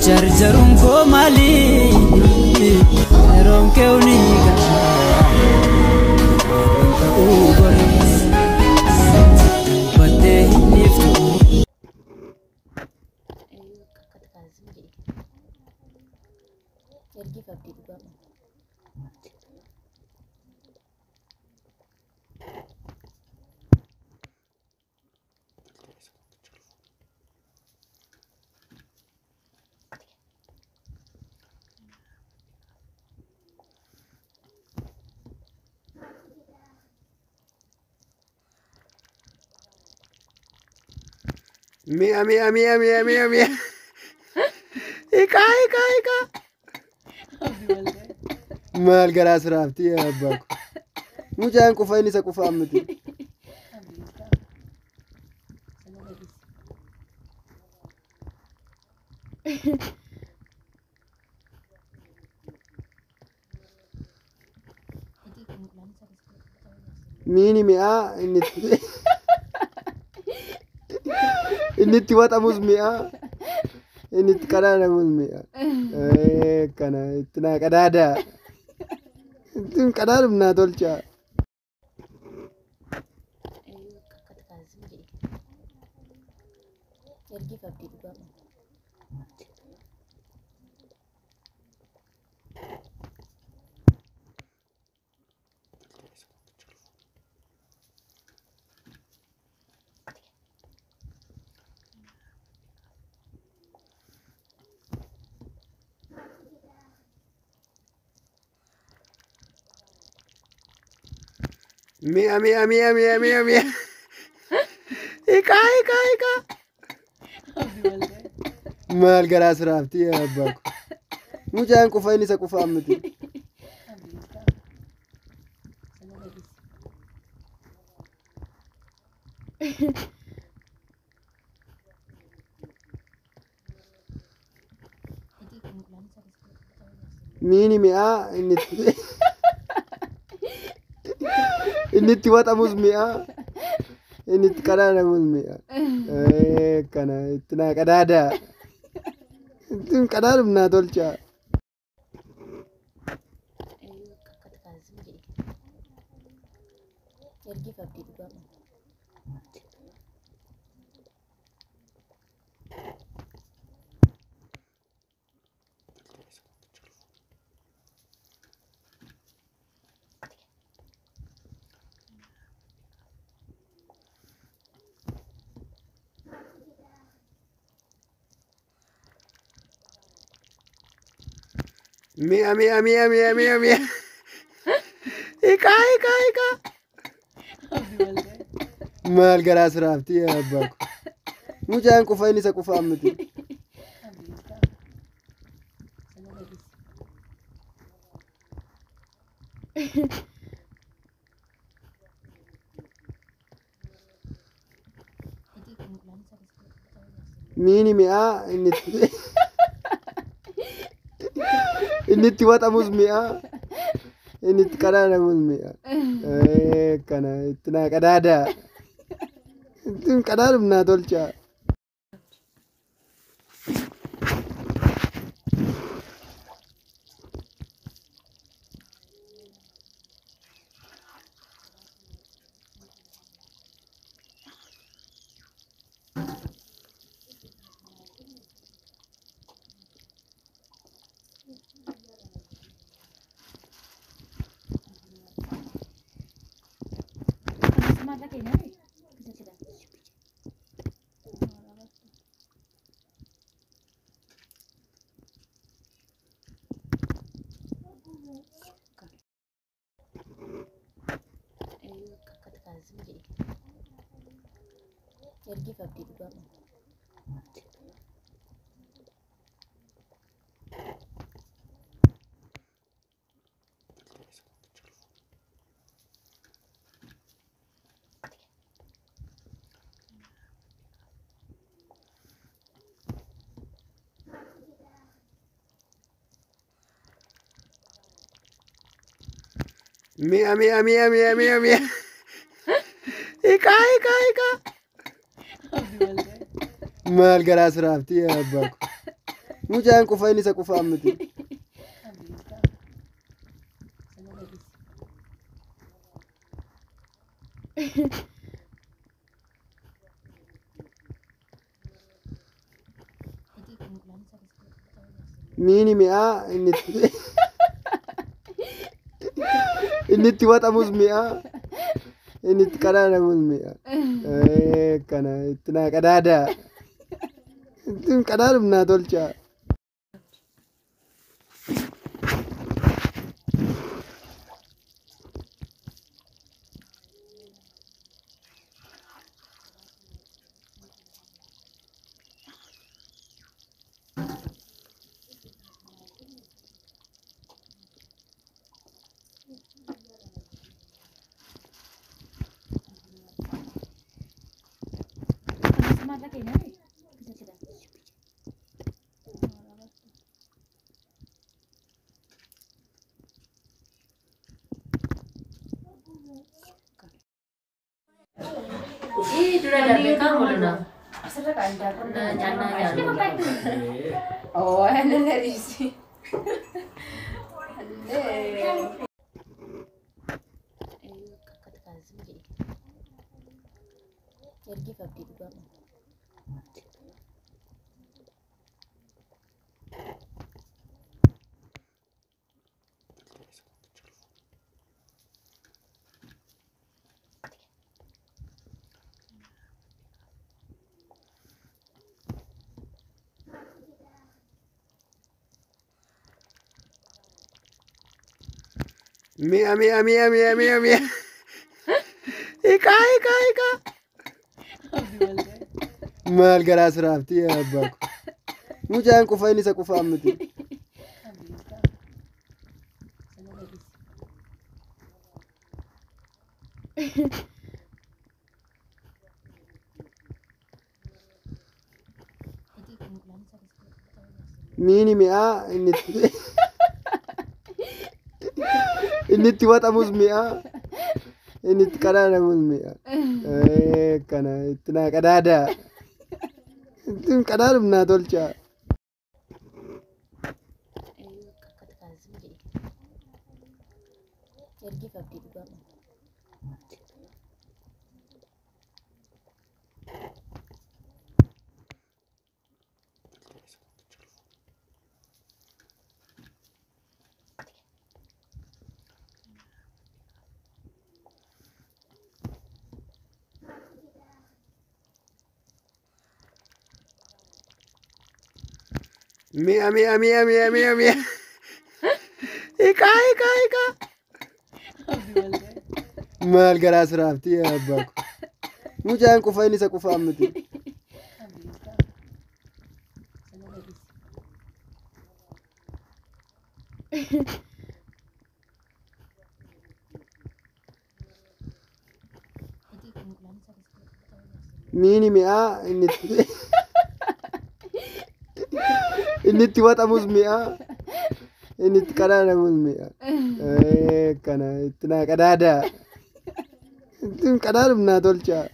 jarjarun ko mali rom ke uniga bate niftu Mia. Ika. Maal garaa siraaftii abbaa ko. Mucaan qufa inni isa qufaan miti. Miini mi'aa inni itti waxamus mi'aa. Inni itti qadaadamus mi'aa. Kana itti naa qadaadaa. Ittiin qadaadum naa tolchaa. Mia. Ika. Maal garaa siraaftii abbaa ko. Mucaan qufa inni isa qufaan miti. Miini mi'aa inni itti waxamus mi'aa. Inni itti qadaadamus mi'aa. Kana itti naa qadaadaa. Ittiin qadaadum naa tolchaa. Mia. Ika. Maal garaa siraaftii abbaa ko. Mucaan qufa inni isa qufaan miti. Miini mi'aa inni itti waxamus mi'aa. Inni itti qadaadamus mi'aa. Kana itti naa qadaadaa. Ittiin qadaadum naa tolchaa. Mia. Ika. Maal garaa siraafti yaa abbaa ko. Mucaan qufa inni isa qufaan miti. Miini mi'aa inni itti waxamus mi'aa inni itti qadaadamus mi'aa. Kana itti naa qadaadaa. Ittiin qadaadum naa tolchaa. Sudah ada bekam belum nak? Oh, ada dari sini. Mi'a. Hiikaa. Maal garaa siraafti yaa abbaa ko. Mucaan qufa inni isa qufaan miti. Miini mi'aa inni itti waxamus mi'aa inni itti qadaadamus mi'aa. Kana itti naa qadaadaa. Ittiin qadaadum naa tolchaa. Mi'a. Hiikaa. Maal garaa siraafti yaa abbaa ko. Mucaan qufa inni isa qufaan miti. Miini mi'aa inni itti waxamus mi'aa inni itti qadaadamus mi'aa. Kana itti naa qadaadaa. Ittiin qadaadum naa tolchaa.